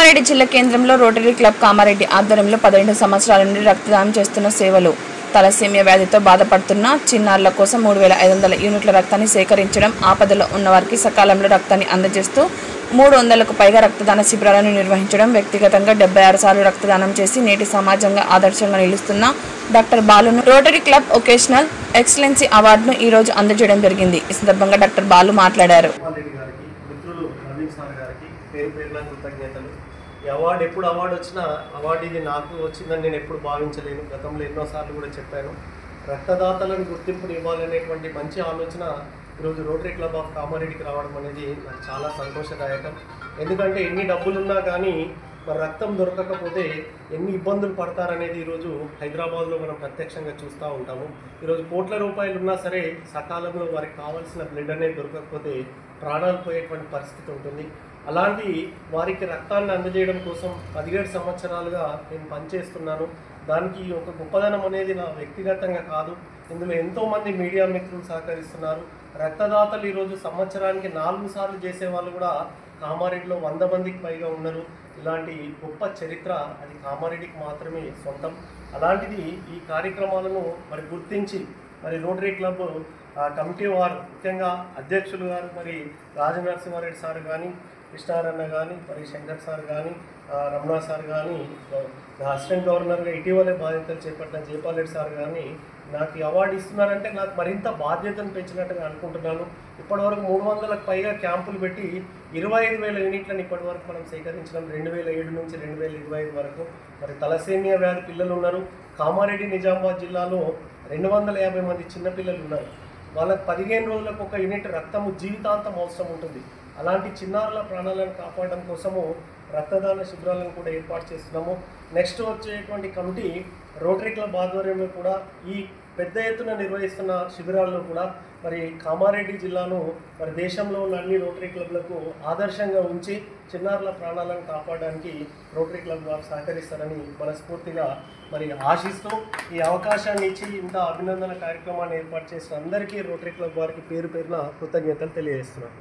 కామారెడ్డి జిల్లా కేంద్రంలో rotary club Kamareddy ఆధ్వర్యంలో 12 సంవత్సరాల నుండి రక్తదానం చేస్తున్న సేవలు. తలసేమియా వ్యాధితో బాధపడుతున్న చిన్నారుల కోసం 3500 యూనిట్ల రక్తాన్ని సేకరించడం, ఆపదలో ఉన్నవారికి సకాలంలో రక్తాన్ని అందజేస్తూ 300కు పైగా రక్తదాన శిబిరాలను నిర్వహించడం, వ్యక్తిగతంగా 76 సార్లు రక్తదానం చేసి నేటి సమాజంగా ఆదర్శంగా నిలుస్తున్న డాక్టర్ బాలును రోటరీ క్లబ్ ఒకేషనల్ ఎక్సలెన్సీ అవార్డును ఈ రోజు అందజేయడం జరిగింది. ఈ సందర్భంగా డాక్టర్ బాలు మాట్లాడారు. కృతజ్ఞతలు. ఈ అవార్డు ఎప్పుడు అవార్డు వచ్చినా అవార్డు ఇది నాకు వచ్చిందని నేను ఎప్పుడు భావించలేను. గతంలో ఎన్నోసార్లు కూడా చెప్పాను. రక్తదాతలను గుర్తింపుని ఇవ్వాలనేటువంటి మంచి ఆలోచన ఈరోజు రోటరీ క్లబ్ ఆఫ్ కామారెడ్డికి రావడం అనేది నాకు చాలా సంతోషదాయకం. ఎందుకంటే ఎన్ని డబ్బులున్నా కానీ మరి రక్తం దొరకకపోతే ఎన్ని ఇబ్బందులు పడతారనేది ఈరోజు హైదరాబాద్లో మనం ప్రత్యక్షంగా చూస్తూ ఉంటాము. ఈరోజు కోట్ల రూపాయలు ఉన్నా సరే సకాలంలో వారికి కావాల్సిన బ్లడ్ అనేది దొరకకపోతే ప్రాణాలు పోయేటువంటి పరిస్థితి ఉంటుంది. అలాంటి వారికి రక్తాన్ని అందజేయడం కోసం 17 సంవత్సరాలుగా నేను పనిచేస్తున్నాను. దానికి ఒక గొప్పదనం అనేది నా వ్యక్తిగతంగా కాదు, ఇందులో ఎంతోమంది మీడియా మిత్రులు సహకరిస్తున్నారు. రక్తదాతలు ఈరోజు సంవత్సరానికి 4 సార్లు చేసే వాళ్ళు కూడా కామారెడ్డిలో 100 మందికి పైగా ఉన్నారు. ఇలాంటి గొప్ప చరిత్ర అది కామారెడ్డికి మాత్రమే సొంతం. అలాంటిది ఈ కార్యక్రమాలను మరి గుర్తించి మరి రోటరీ క్లబ్ కమిటీ వారు, ముఖ్యంగా అధ్యక్షులు గారు మరి రాజనరసింహారెడ్డి సార్ కానీ, కృష్ణారన్న కానీ, మరి శంకర్ సార్ కానీ, రమణ సార్ కానీ, అసిస్టెంట్ గవర్నర్గా ఇటీవలే బాధ్యతలు చేపట్టిన జైపాల్ రెడ్డి సార్ కానీ నాకు ఈ అవార్డు ఇస్తున్నారంటే నాకు మరింత బాధ్యతను పెంచినట్టుగా అనుకుంటున్నాను. ఇప్పటివరకు 300కు పైగా క్యాంపులు పెట్టి 25,000 యూనిట్లను ఇప్పటివరకు మనం సేకరించడం 2007 నుంచి 2025 వరకు. మరి తలసేమియా వ్యాధి పిల్లలు ఉన్నారు. కామారెడ్డి నిజామాబాద్ జిల్లాలో 250 మంది చిన్నపిల్లలు ఉన్నారు. వాళ్ళకి 15 రోజులకు ఒక యూనిట్ రక్తము జీవితాంతం అవసరం ఉంటుంది. అలాంటి చిన్నారుల ప్రాణాలను కాపాడడం కోసము రక్తదాన శిబిరాలను కూడా ఏర్పాటు చేస్తున్నాము. నెక్స్ట్ వచ్చేటువంటి కమిటీ రోటరీ క్లబ్ ఆధ్వర్యంలో కూడా ఈ పెద్ద ఎత్తున నిర్వహిస్తున్న శిబిరాలను కూడా మరి కామారెడ్డి జిల్లాను మరి దేశంలో ఉన్న అన్ని రోటరీ క్లబ్లకు ఆదర్శంగా ఉంచి చిన్నారుల ప్రాణాలను కాపాడడానికి రోటరీ క్లబ్ వారు సహకరిస్తారని మనస్ఫూర్తిగా మరి ఆశిస్తూ ఈ అవకాశాన్ని ఇచ్చి ఇంత అభినందన కార్యక్రమాన్ని ఏర్పాటు చేసిన అందరికీ రోటరీ క్లబ్ వారికి పేరు పేరున కృతజ్ఞతలు తెలియజేస్తున్నాను.